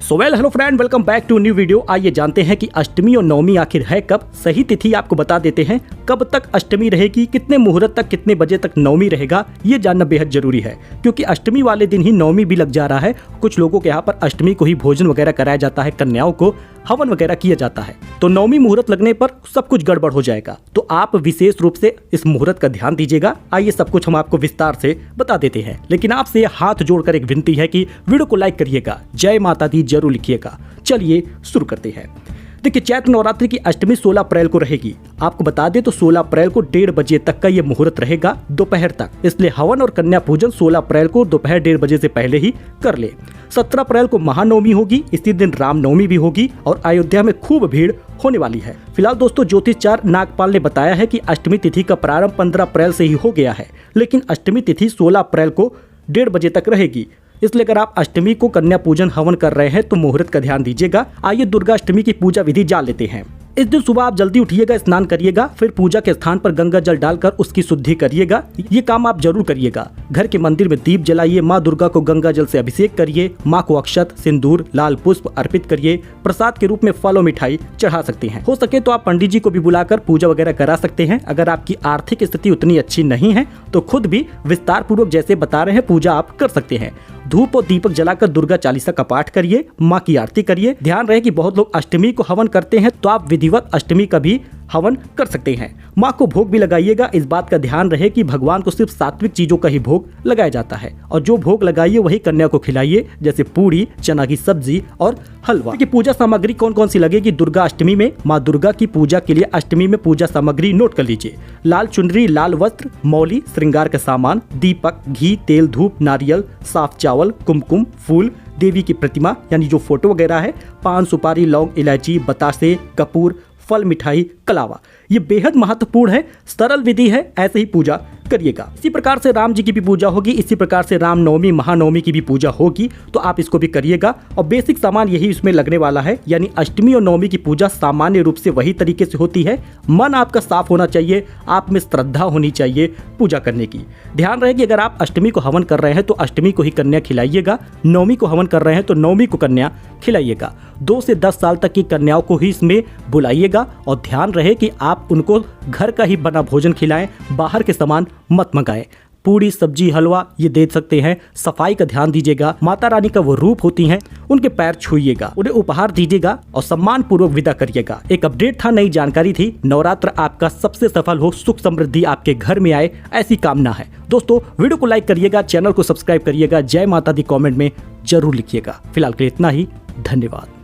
Hello friend, welcome back to new video. आइए जानते हैं कि अष्टमी और नवमी आखिर है कब। सही तिथि आपको बता देते हैं, कब तक अष्टमी रहेगी, कितने मुहूर्त तक, कितने बजे तक नवमी रहेगा, ये जानना बेहद जरूरी है क्योंकि अष्टमी वाले दिन ही नवमी भी लग जा रहा है। कुछ लोगों के यहाँ पर अष्टमी को ही भोजन वगैरह कराया जाता है, कन्याओं को हवन वगैरह किया जाता है, तो नवमी मुहूर्त लगने पर सब कुछ गड़बड़ हो जाएगा। तो आप विशेष रूप से इस मुहूर्त का ध्यान दीजिएगा। आइए सब कुछ हम आपको विस्तार से बता देते हैं, लेकिन आपसे हाथ जोड़कर एक विनती है कि वीडियो को लाइक करिएगा, जय माता दी जरूर लिखिएगा। चलिए शुरू करते हैं। देखिए, चैत्र नवरात्रि की अष्टमी 16 अप्रैल को रहेगी। आपको बता दें तो 16 अप्रैल को 1:30 बजे तक का ये मुहूर्त रहेगा, दोपहर तक। इसलिए हवन और कन्या पूजन 16 अप्रैल को दोपहर 1:30 बजे से पहले ही कर ले। 17 अप्रैल को महानवमी होगी, इसी दिन रामनवमी भी होगी और अयोध्या में खूब भीड़ होने वाली है। फिलहाल दोस्तों, ज्योतिषाचार्य नागपाल ने बताया है कि अष्टमी तिथि का प्रारंभ 15 अप्रैल से ही हो गया है, लेकिन अष्टमी तिथि 16 अप्रैल को 1:30 बजे तक रहेगी। इसलिए अगर आप अष्टमी को कन्या पूजन हवन कर रहे हैं तो मुहूर्त का ध्यान दीजिएगा। आइए दुर्गा अष्टमी की पूजा विधि जान लेते हैं। इस दिन सुबह आप जल्दी उठिएगा, स्नान करिएगा, फिर पूजा के स्थान पर गंगा जल डालकर उसकी शुद्धि करिएगा। ये काम आप जरूर करिएगा। घर के मंदिर में दीप जलाइए, माँ दुर्गा को गंगा जल से अभिषेक करिए, माँ को अक्षत, सिंदूर, लाल पुष्प अर्पित करिए। प्रसाद के रूप में फल और मिठाई चढ़ा सकते हैं। हो सके तो आप पंडित जी को भी बुलाकर पूजा वगैरह करा सकते हैं। अगर आपकी आर्थिक स्थिति उतनी अच्छी नहीं है तो खुद भी विस्तार पूर्वक जैसे बता रहे हैं पूजा आप कर सकते हैं। धूप और दीपक जलाकर दुर्गा चालीसा का पाठ करिए, माँ की आरती करिए। ध्यान रहे कि बहुत लोग अष्टमी को हवन करते हैं, तो आप विधिवत अष्टमी का भी हवन कर सकते हैं। माँ को भोग भी लगाइएगा। इस बात का ध्यान रहे कि भगवान को सिर्फ सात्विक चीजों का ही भोग लगाया जाता है और जो भोग लगाइए वही कन्या को खिलाइए, जैसे पूरी, चना की सब्जी और हलवा। की पूजा सामग्री कौन कौन सी लगेगी दुर्गा अष्टमी में? माँ दुर्गा की पूजा के लिए अष्टमी में पूजा सामग्री नोट कर लीजिए। लाल चुनरी, लाल वस्त्र, मौली, श्रृंगार का सामान, दीपक, घी, तेल, धूप, नारियल, साफ चावल, कुमकुम, फूल, देवी की प्रतिमा यानी जो फोटो वगैरह है, पान, सुपारी, लौंग, इलायची, बतासे, कपूर, फल, मिठाई, कलावा। ये बेहद महत्वपूर्ण है, सरल विधि है, ऐसे ही पूजा करिएगा। इसी प्रकार से राम जी की भी पूजा होगी, इसी प्रकार से रामनवमी, महानवमी की भी पूजा होगी, तो आप इसको भी करिएगा। और बेसिक सामान यही इसमें लगने वाला है, यानी अष्टमी और नवमी की पूजा सामान्य रूप से वही तरीके से होती है। मन आपका साफ होना चाहिए, आप में श्रद्धा होनी चाहिए पूजा करने की। ध्यान रहे कि अगर आप अष्टमी को हवन कर रहे हैं तो अष्टमी को ही कन्या खिलाइएगा, नवमी को हवन कर रहे हैं तो नवमी को कन्या खिलाइएगा। 2 से 10 साल तक की कन्याओं को ही इसमें बुलाइएगा और ध्यान रहे कि आप उनको घर का ही बना भोजन खिलाएं, बाहर के सामान मत मंगाएं। पूरी, सब्जी, हलवा ये दे सकते हैं। सफाई का ध्यान दीजिएगा। माता रानी का वो रूप होती हैं, उनके पैर छूइएगा, उन्हें उपहार दीजिएगा और सम्मान पूर्वक विदा करिएगा। एक अपडेट था, नई जानकारी थी। नवरात्र आपका सबसे सफल हो, सुख समृद्धि आपके घर में आए, ऐसी कामना है। दोस्तों, वीडियो को लाइक करिएगा, चैनल को सब्सक्राइब करिएगा, जय माता दी कमेंट में जरूर लिखिएगा। फिलहाल के लिए इतना ही, धन्यवाद।